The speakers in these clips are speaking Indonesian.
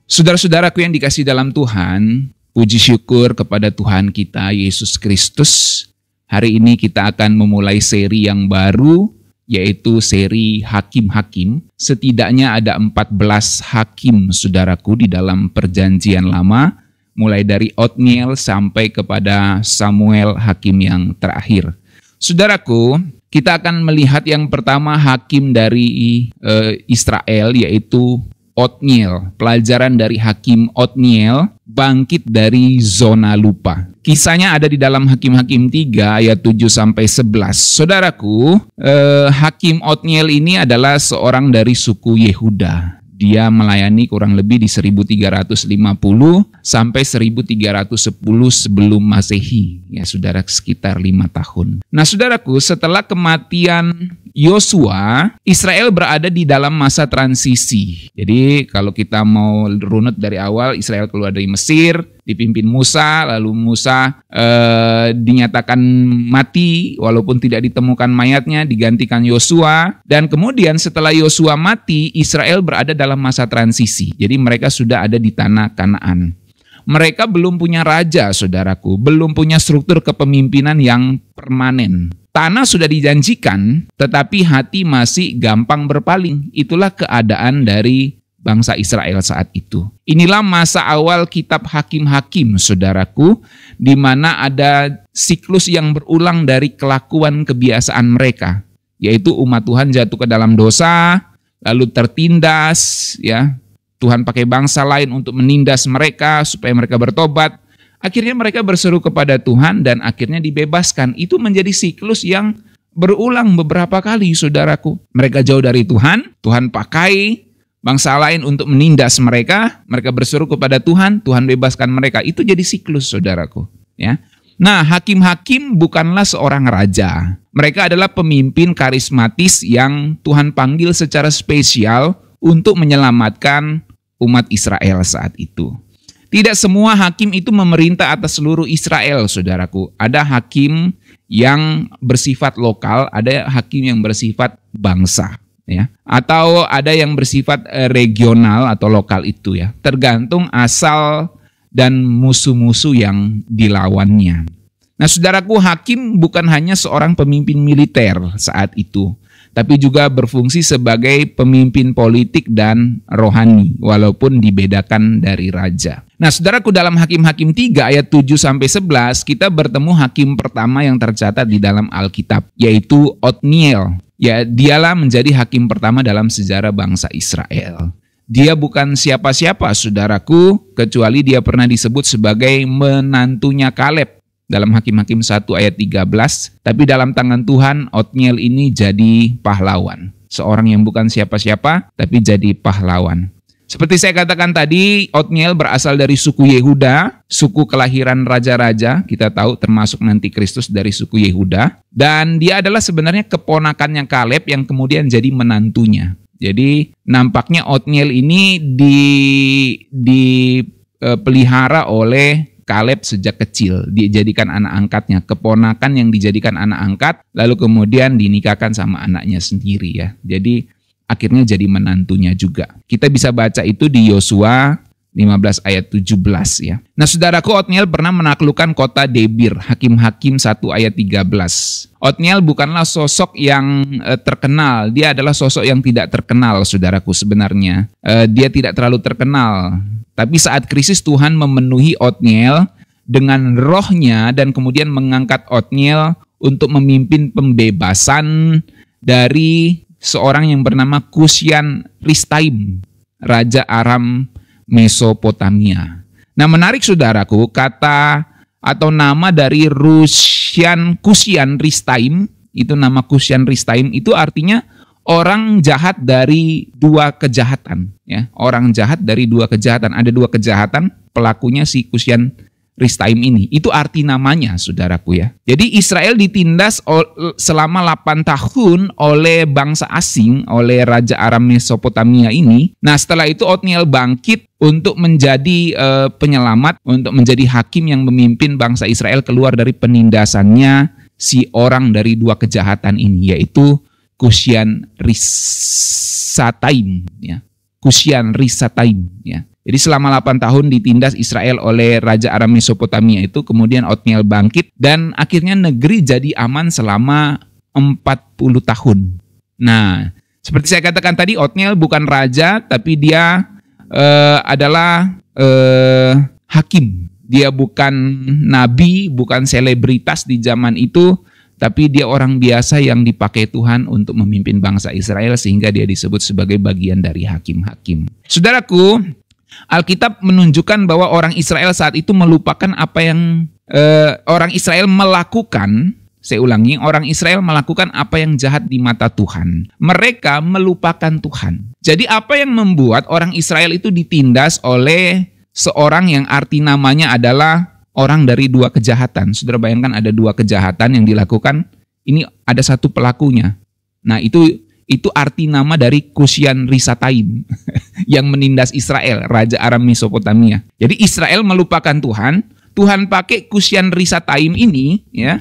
Saudara-saudaraku yang dikasihi dalam Tuhan, puji syukur kepada Tuhan kita Yesus Kristus. Hari ini kita akan memulai seri yang baru, yaitu seri Hakim-Hakim. Setidaknya ada 14 hakim, saudaraku, di dalam perjanjian lama, mulai dari Otniel sampai kepada Samuel, hakim yang terakhir. Saudaraku, kita akan melihat yang pertama hakim dari Israel, yaitu Otniel. Pelajaran dari hakim Otniel, bangkit dari zona lupa. Kisahnya ada di dalam Hakim-Hakim 3 ayat 7-11. Saudaraku, hakim Otniel ini adalah seorang dari suku Yehuda. Dia melayani kurang lebih di 1350 sampai 1310 sebelum Masehi. Ya, saudara, sekitar 5 tahun. Nah, saudaraku, setelah kematian Yosua, Israel berada di dalam masa transisi. Jadi, kalau kita mau runut dari awal, Israel keluar dari Mesir, dipimpin Musa, lalu Musa dinyatakan mati walaupun tidak ditemukan mayatnya, digantikan Yosua, dan kemudian setelah Yosua mati, Israel berada dalam masa transisi. Jadi mereka sudah ada di tanah Kanaan. Mereka belum punya raja, saudaraku, belum punya struktur kepemimpinan yang permanen. Tanah sudah dijanjikan, tetapi hati masih gampang berpaling. Itulah keadaan dari bangsa Israel saat itu. Inilah masa awal kitab Hakim-Hakim, saudaraku, di mana ada siklus yang berulang dari kelakuan kebiasaan mereka, yaitu umat Tuhan jatuh ke dalam dosa, lalu tertindas, ya. Tuhan pakai bangsa lain untuk menindas mereka supaya mereka bertobat. Akhirnya mereka berseru kepada Tuhan dan akhirnya dibebaskan. Itu menjadi siklus yang berulang beberapa kali, saudaraku. Mereka jauh dari Tuhan, Tuhan pakai bangsa lain untuk menindas mereka, mereka berseru kepada Tuhan, Tuhan bebaskan mereka. Itu jadi siklus, saudaraku. Ya. Nah, hakim-hakim bukanlah seorang raja. Mereka adalah pemimpin karismatis yang Tuhan panggil secara spesial untuk menyelamatkan umat Israel saat itu. Tidak semua hakim itu memerintah atas seluruh Israel, saudaraku. Ada hakim yang bersifat lokal, ada hakim yang bersifat bangsa. Ya, atau ada yang bersifat regional atau lokal itu, ya, tergantung asal dan musuh-musuh yang dilawannya. Nah, saudaraku, hakim bukan hanya seorang pemimpin militer saat itu, tapi juga berfungsi sebagai pemimpin politik dan rohani, walaupun dibedakan dari raja. Nah, saudaraku, dalam Hakim-Hakim 3 ayat 7-11 kita bertemu hakim pertama yang tercatat di dalam Alkitab, yaitu Otniel. Ya, dialah menjadi hakim pertama dalam sejarah bangsa Israel. Dia bukan siapa-siapa, saudaraku, kecuali dia pernah disebut sebagai menantunya Kaleb dalam Hakim-Hakim 1 ayat 13. Tapi dalam tangan Tuhan, Otniel ini jadi pahlawan. Seorang yang bukan siapa-siapa, tapi jadi pahlawan. Seperti saya katakan tadi, Otniel berasal dari suku Yehuda, suku kelahiran raja-raja, kita tahu termasuk nanti Kristus dari suku Yehuda. Dan dia adalah sebenarnya keponakannya Kaleb yang kemudian jadi menantunya. Jadi nampaknya Otniel ini dipelihara oleh Kaleb sejak kecil, dijadikan anak angkatnya, keponakan yang dijadikan anak angkat, lalu kemudian dinikahkan sama anaknya sendiri, ya. Jadi akhirnya jadi menantunya juga. Kita bisa baca itu di Yosua 15 ayat 17, ya. Nah, saudaraku, Otniel pernah menaklukkan kota Debir, Hakim-Hakim 1 ayat 13. Otniel bukanlah sosok yang terkenal, dia adalah sosok yang tidak terkenal, saudaraku, sebenarnya. Dia tidak terlalu terkenal, tapi saat krisis Tuhan memenuhi Otniel dengan rohnya dan kemudian mengangkat Otniel untuk memimpin pembebasan dari seorang yang bernama Kusyan Ristaim, Raja Aram Mesopotamia. Nah, menarik, saudaraku, kata atau nama dari Kusyan Ristaim, itu nama Kusyan Ristaim, itu artinya orang jahat dari dua kejahatan. Ya, orang jahat dari dua kejahatan. Ada dua kejahatan, pelakunya si Kusyan Ristaim ini. Itu arti namanya, saudaraku, ya. Jadi Israel ditindas selama 8 tahun oleh bangsa asing, oleh Raja Aram Mesopotamia ini. Nah, setelah itu Otniel bangkit untuk menjadi penyelamat, untuk menjadi hakim yang memimpin bangsa Israel keluar dari penindasannya si orang dari dua kejahatan ini, yaitu Kusyan Risataim, ya. Kusyan Risataim, ya. Jadi selama 8 tahun ditindas Israel oleh Raja Aram Mesopotamia itu, kemudian Otniel bangkit dan akhirnya negeri jadi aman selama 40 tahun. Nah, seperti saya katakan tadi, Otniel bukan raja, tapi dia adalah hakim. Dia bukan nabi, bukan selebritas di zaman itu, tapi dia orang biasa yang dipakai Tuhan untuk memimpin bangsa Israel sehingga dia disebut sebagai bagian dari hakim-hakim. Saudaraku, Alkitab menunjukkan bahwa orang Israel saat itu melupakan apa yang orang Israel melakukan. Saya ulangi, orang Israel melakukan apa yang jahat di mata Tuhan. Mereka melupakan Tuhan. Jadi apa yang membuat orang Israel itu ditindas oleh seorang yang arti namanya adalah orang dari dua kejahatan. Saudara bayangkan ada dua kejahatan yang dilakukan, ini ada satu pelakunya. Nah itu arti nama dari Kusyan Risataim yang menindas Israel, Raja Aram Mesopotamia. Jadi Israel melupakan Tuhan, Tuhan pakai Kusyan Risataim ini, ya,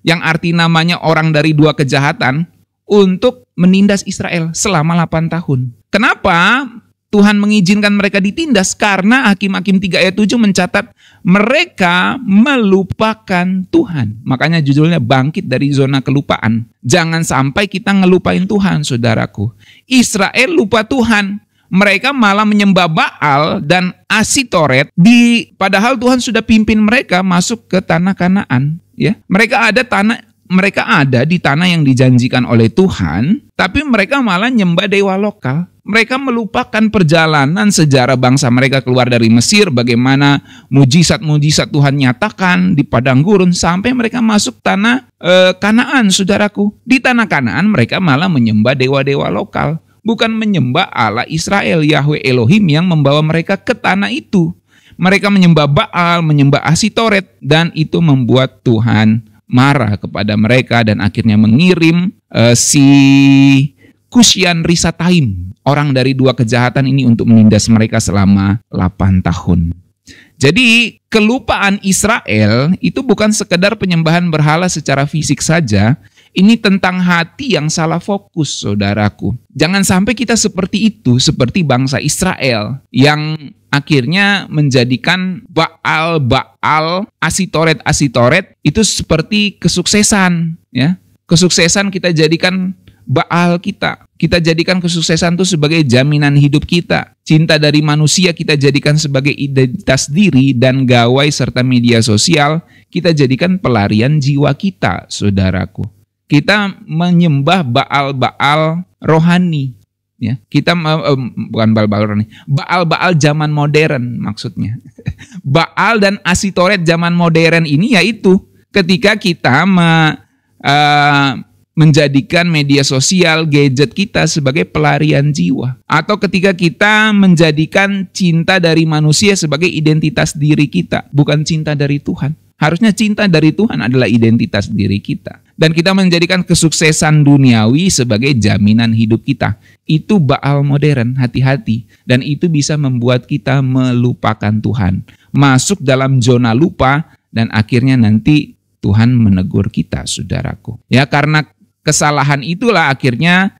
yang arti namanya orang dari dua kejahatan, untuk menindas Israel selama 8 tahun. Kenapa Tuhan mengizinkan mereka ditindas? Karena Hakim-Hakim 3 ayat 7 mencatat mereka melupakan Tuhan. Makanya judulnya bangkit dari zona kelupaan. Jangan sampai kita ngelupain Tuhan, saudaraku. Israel lupa Tuhan. Mereka malah menyembah Baal dan Asitoret, padahal Tuhan sudah pimpin mereka masuk ke tanah Kanaan. Ya, mereka ada di tanah yang dijanjikan oleh Tuhan, tapi mereka malah nyembah dewa lokal. Mereka melupakan perjalanan sejarah bangsa mereka keluar dari Mesir, bagaimana mujizat-mujizat Tuhan nyatakan di padang gurun sampai mereka masuk tanah Kanaan, saudaraku. Di tanah Kanaan mereka malah menyembah dewa-dewa lokal, bukan menyembah Allah Israel, Yahweh Elohim yang membawa mereka ke tanah itu. Mereka menyembah Baal, menyembah Asitoret, dan itu membuat Tuhan marah kepada mereka dan akhirnya mengirim si Kusyan Risataim, orang dari dua kejahatan ini, untuk menindas mereka selama 8 tahun. Jadi kelupaan Israel itu bukan sekedar penyembahan berhala secara fisik saja, ini tentang hati yang salah fokus, saudaraku. Jangan sampai kita seperti itu, seperti bangsa Israel yang akhirnya menjadikan Baal, Asitoret itu seperti kesuksesan, ya. Kesuksesan kita jadikan Baal kita. Kita jadikan kesuksesan itu sebagai jaminan hidup kita. Cinta dari manusia kita jadikan sebagai identitas diri, dan gawai serta media sosial kita jadikan pelarian jiwa kita, saudaraku. Kita menyembah Baal rohani. Ya, kita bukan Baal rohani, Baal zaman modern maksudnya. Baal dan Asitoret zaman modern ini yaitu ketika kita menjadikan media sosial, gadget kita sebagai pelarian jiwa, atau ketika kita menjadikan cinta dari manusia sebagai identitas diri kita, bukan cinta dari Tuhan. Harusnya cinta dari Tuhan adalah identitas diri kita. Dan kita menjadikan kesuksesan duniawi sebagai jaminan hidup kita. Itu Baal modern, hati-hati. Dan itu bisa membuat kita melupakan Tuhan. Masuk dalam zona lupa, dan akhirnya nanti Tuhan menegur kita, saudaraku. Ya, karena kesalahan itulah akhirnya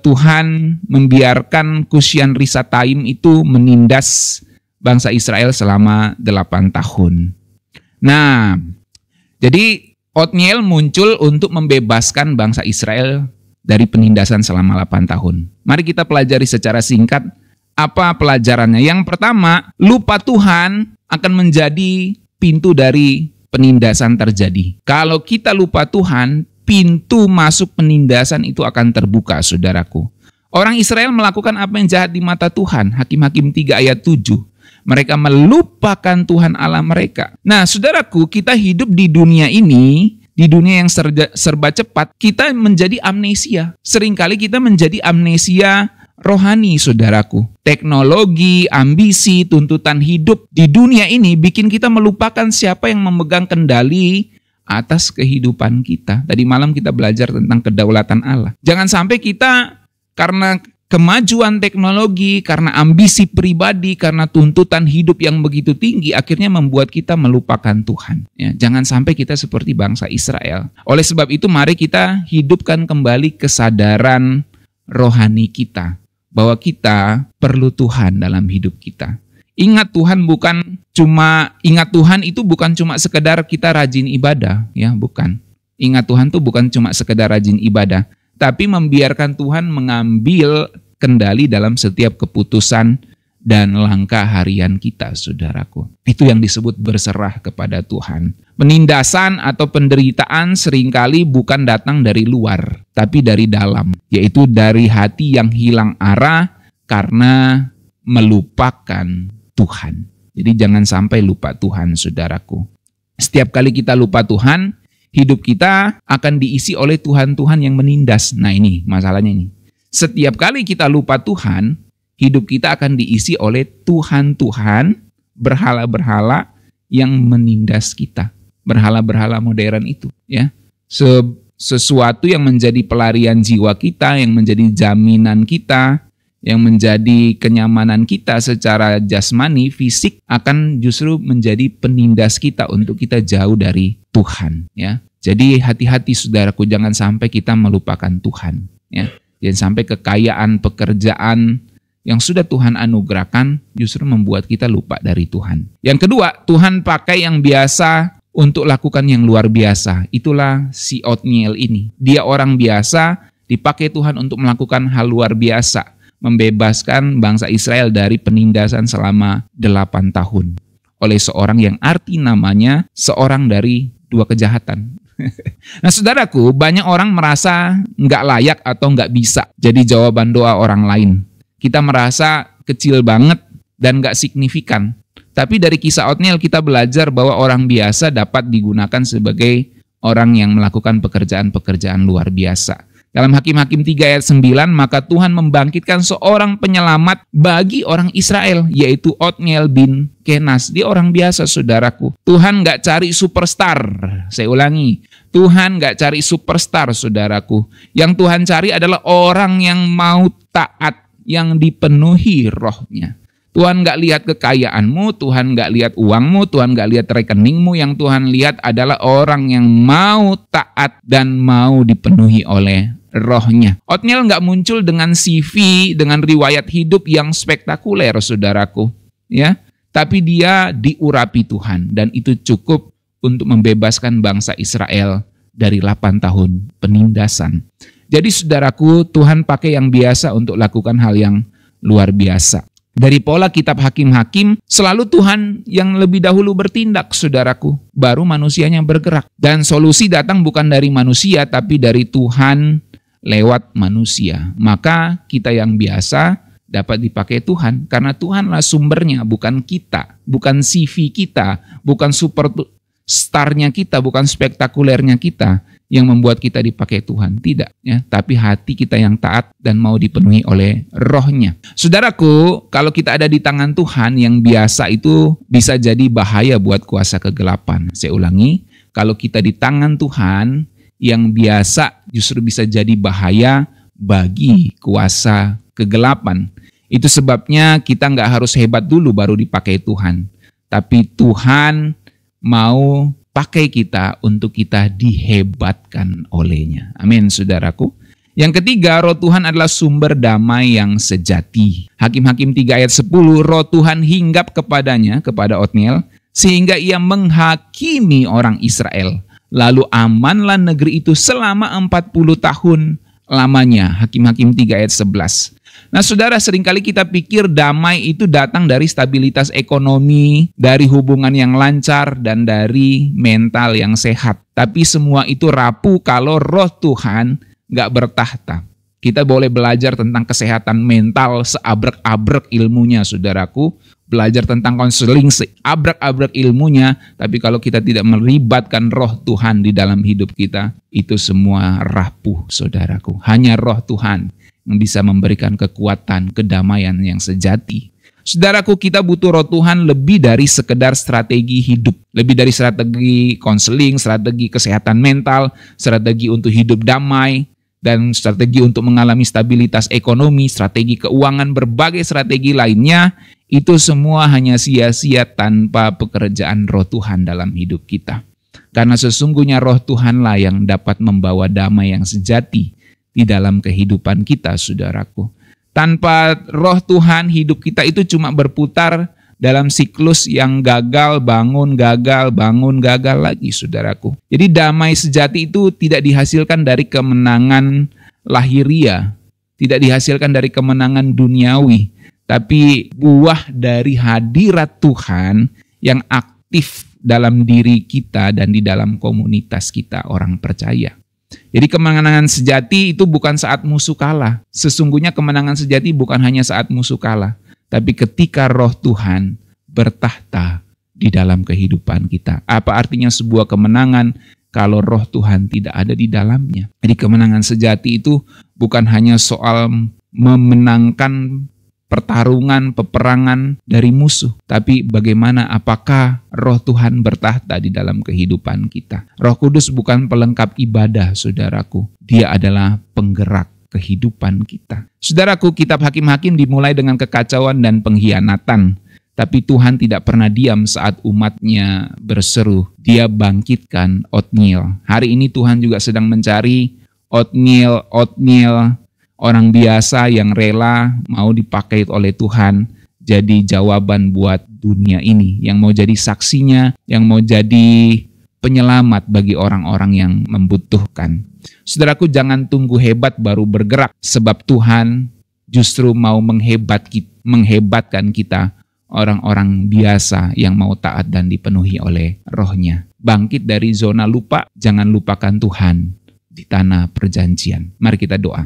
Tuhan membiarkan Kusyan Risataim itu menindas bangsa Israel selama 8 tahun. Nah, jadi Otniel muncul untuk membebaskan bangsa Israel dari penindasan selama 8 tahun. Mari kita pelajari secara singkat apa pelajarannya. Yang pertama, lupa Tuhan akan menjadi pintu dari penindasan terjadi. Kalau kita lupa Tuhan, pintu masuk penindasan itu akan terbuka, saudaraku. Orang Israel melakukan apa yang jahat di mata Tuhan. Hakim-Hakim 3 ayat 7. Mereka melupakan Tuhan Allah mereka. Nah, saudaraku, kita hidup di dunia ini, di dunia yang serba cepat, kita menjadi amnesia. Seringkali kita menjadi amnesia rohani, saudaraku. Teknologi, ambisi, tuntutan hidup di dunia ini bikin kita melupakan siapa yang memegang kendali atas kehidupan kita. Tadi malam kita belajar tentang kedaulatan Allah. Jangan sampai kita karena kemajuan teknologi, karena ambisi pribadi, karena tuntutan hidup yang begitu tinggi, akhirnya membuat kita melupakan Tuhan. Ya, jangan sampai kita seperti bangsa Israel. Oleh sebab itu, mari kita hidupkan kembali kesadaran rohani kita, bahwa kita perlu Tuhan dalam hidup kita. Ingat Tuhan itu bukan cuma sekedar kita rajin ibadah, ya, bukan. Ingat Tuhan itu bukan cuma sekedar rajin ibadah, tapi membiarkan Tuhan mengambil kendali dalam setiap keputusan dan langkah harian kita, saudaraku. Itu yang disebut berserah kepada Tuhan. Penindasan atau penderitaan seringkali bukan datang dari luar, tapi dari dalam, yaitu dari hati yang hilang arah karena melupakan Tuhan. Jadi jangan sampai lupa Tuhan, saudaraku. Setiap kali kita lupa Tuhan, hidup kita akan diisi oleh Tuhan-Tuhan yang menindas. Nah ini masalahnya ini. Setiap kali kita lupa Tuhan, hidup kita akan diisi oleh Tuhan-Tuhan, berhala-berhala yang menindas kita. Berhala-berhala modern itu, ya. Sesuatu yang menjadi pelarian jiwa kita, yang menjadi jaminan kita, yang menjadi kenyamanan kita secara jasmani, fisik, akan justru menjadi penindas kita untuk kita jauh dari Tuhan, ya. Jadi hati-hati, saudaraku, jangan sampai kita melupakan Tuhan, ya. Jangan sampai kekayaan pekerjaan yang sudah Tuhan anugerahkan justru membuat kita lupa dari Tuhan. Yang kedua, Tuhan pakai yang biasa untuk lakukan yang luar biasa. Itulah si Otniel ini. Dia orang biasa, dipakai Tuhan untuk melakukan hal luar biasa, membebaskan bangsa Israel dari penindasan selama 8 tahun oleh seorang yang arti namanya seorang dari 2 kejahatan. Nah, saudaraku, banyak orang merasa nggak layak atau nggak bisa jadi jawaban doa orang lain. Kita merasa kecil banget dan nggak signifikan. Tapi dari kisah Otniel kita belajar bahwa orang biasa dapat digunakan sebagai orang yang melakukan pekerjaan-pekerjaan luar biasa. Dalam Hakim-Hakim 3 ayat 9, maka Tuhan membangkitkan seorang penyelamat bagi orang Israel, yaitu Otniel bin Kenas. Dia orang biasa, saudaraku. Tuhan nggak cari superstar. Saya ulangi, Tuhan nggak cari superstar, saudaraku. Yang Tuhan cari adalah orang yang mau taat, yang dipenuhi rohnya. Tuhan nggak lihat kekayaanmu, Tuhan nggak lihat uangmu, Tuhan nggak lihat rekeningmu. Yang Tuhan lihat adalah orang yang mau taat dan mau dipenuhi oleh rohnya. Otniel nggak muncul dengan CV, dengan riwayat hidup yang spektakuler, saudaraku, ya. Tapi dia diurapi Tuhan, dan itu cukup untuk membebaskan bangsa Israel dari 8 tahun penindasan. Jadi, saudaraku, Tuhan pakai yang biasa untuk lakukan hal yang luar biasa. Dari pola kitab Hakim-Hakim, selalu Tuhan yang lebih dahulu bertindak, saudaraku, baru manusianya bergerak. Dan solusi datang bukan dari manusia, tapi dari Tuhan lewat manusia. Maka kita yang biasa dapat dipakai Tuhan, karena Tuhanlah sumbernya, bukan kita, bukan CV kita, bukan superstarnya kita, bukan spektakulernya kita yang membuat kita dipakai Tuhan. Tidak, ya, tapi hati kita yang taat dan mau dipenuhi oleh rohnya. Saudaraku, kalau kita ada di tangan Tuhan, yang biasa itu bisa jadi bahaya buat kuasa kegelapan. Saya ulangi, kalau kita di tangan Tuhan, yang biasa justru bisa jadi bahaya bagi kuasa kegelapan. Itu sebabnya kita nggak harus hebat dulu baru dipakai Tuhan. Tapi Tuhan mau pakai kita untuk kita dihebatkan olehnya. Amin, saudaraku. Yang ketiga, roh Tuhan adalah sumber damai yang sejati. Hakim-Hakim 3 ayat 10, roh Tuhan hinggap kepadanya, kepada Otniel, sehingga ia menghakimi orang Israel. Lalu amanlah negeri itu selama 40 tahun lamanya. Hakim-Hakim 3 ayat 11. Nah, saudara, seringkali kita pikir damai itu datang dari stabilitas ekonomi, dari hubungan yang lancar, dan dari mental yang sehat. Tapi semua itu rapuh kalau roh Tuhan nggak bertahta. Kita boleh belajar tentang kesehatan mental seabrek-abrek ilmunya, saudaraku. Belajar tentang konseling seabrek-abrek ilmunya. Tapi kalau kita tidak melibatkan roh Tuhan di dalam hidup kita, itu semua rapuh, saudaraku. Hanya roh Tuhan yang bisa memberikan kekuatan, kedamaian yang sejati. Saudaraku, kita butuh roh Tuhan lebih dari sekedar strategi hidup. Lebih dari strategi konseling, strategi kesehatan mental, strategi untuk hidup damai, dan strategi untuk mengalami stabilitas ekonomi, strategi keuangan, berbagai strategi lainnya. Itu semua hanya sia-sia tanpa pekerjaan roh Tuhan dalam hidup kita. Karena sesungguhnya roh Tuhanlah yang dapat membawa damai yang sejati di dalam kehidupan kita, saudaraku. Tanpa roh Tuhan, hidup kita itu cuma berputar dalam siklus yang gagal, bangun, gagal lagi, saudaraku. Jadi damai sejati itu tidak dihasilkan dari kemenangan lahiria, tidak dihasilkan dari kemenangan duniawi, tapi buah dari hadirat Tuhan yang aktif dalam diri kita dan di dalam komunitas kita orang percaya. Jadi kemenangan sejati itu bukan saat musuh kalah. Sesungguhnya kemenangan sejati bukan hanya saat musuh kalah, tapi ketika Roh Tuhan bertahta di dalam kehidupan kita. Apa artinya sebuah kemenangan kalau Roh Tuhan tidak ada di dalamnya? Jadi kemenangan sejati itu bukan hanya soal memenangkan pertarungan, peperangan dari musuh, tapi bagaimana apakah Roh Tuhan bertahta di dalam kehidupan kita. Roh Kudus bukan pelengkap ibadah, saudaraku. Dia adalah penggerak kehidupan kita. Saudaraku, kitab Hakim-Hakim dimulai dengan kekacauan dan pengkhianatan. Tapi Tuhan tidak pernah diam saat umatnya berseru. Dia bangkitkan Otniel. Hari ini Tuhan juga sedang mencari Otniel, orang biasa yang rela mau dipakai oleh Tuhan jadi jawaban buat dunia ini. Yang mau jadi saksinya, yang mau jadi penyelamat bagi orang-orang yang membutuhkan. Saudaraku, jangan tunggu hebat baru bergerak, sebab Tuhan justru mau menghebatkan kita, orang-orang biasa yang mau taat dan dipenuhi oleh Roh-Nya. Bangkit dari zona lupa, jangan lupakan Tuhan di tanah perjanjian. Mari kita doa.